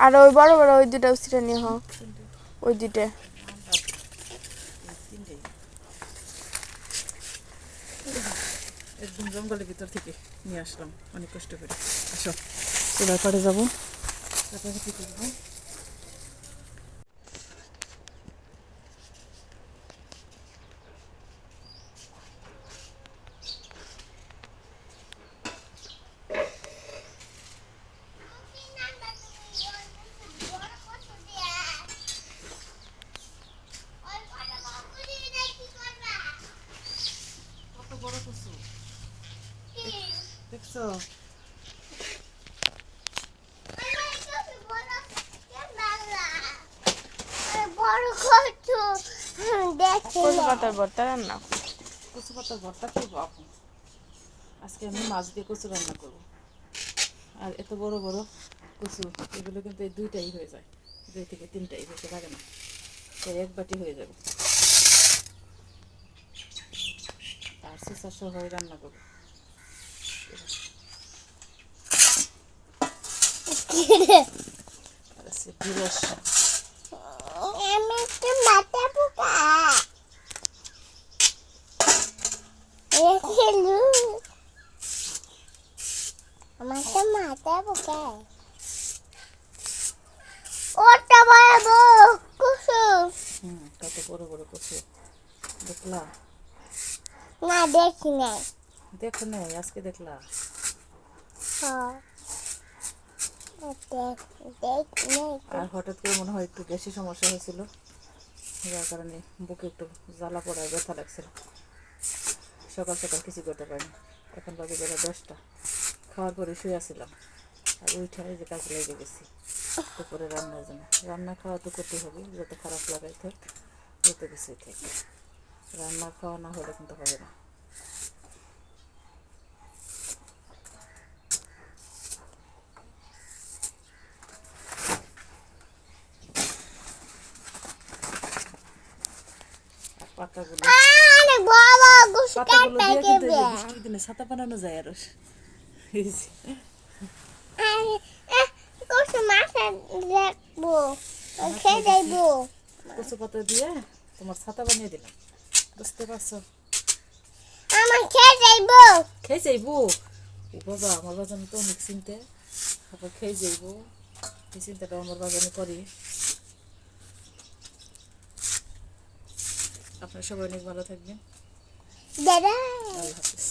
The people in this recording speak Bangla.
আর ওই বড় বড় ওই দুটো উচিটা নিয়ে হোক ওই দুটো একদম জঙ্গলের ভিতর থেকে নিয়ে আসলাম অনেক কষ্ট করে। আসো চুলার পরে যাবো, তারপরে কি করবো। কত বড় কচু দেখছো? কচু পাতার ভর্তা রান্না কচু পাতার ভর্তা করবো আপু। আজকে আমি মাছ দিয়ে কচু রান্না করবো। আর এত বড় বড় কচু, এগুলো কিন্তু এই দুইটাই হয়ে যায়, 2 থেকে 3টাই হতে লাগে না, তো 1 বাটি হয়ে যাবে। আর 400 হয়ে রান্না করবো। আর আছে বিরস। কত বড় বড় কচু দেখলা? না দেখি নাই। দেখো নাই, আজকে দেখলা? আর হঠাৎ করে মনে হয় একটু বেশি সমস্যা হয়েছিল, যার কারণে বুকে একটু জ্বালা পড়ায় ব্যথা লাগছিল। সকাল সকাল কিছু করতে পারিনি। এখন বাজে বেলা 10টা, খাওয়ার পরে শুয়েছিলাম আর ওইটাই যে কাজে লেগে গেছি দুপুরে রান্নার জন্য। রান্না খাওয়া তো করতে হবে, যত খারাপ লাগাই থাক যত কিছুই থাক, রান্না খাওয়া না হলে কিন্তু হবে না। পাতাগুলো পাতাগুলো দিয়ে কিন্তু বৃষ্টির দিনে ছাতা বানানো যায়। আরো কচু পাতা দিয়ে তোমার ছাতা বানিয়ে দিলাম, বুঝতে পারছো? খেয়ে যাইবো বাবা, আমার বাজানো তো অনেক চিনতে, আবার খেয়ে যাইবো, এই চিন্তাটা আমার বাজানে করি। আপনারা সবাই অনেক ভালো থাকবেন। দাদা আল্লাহ হাফিজ।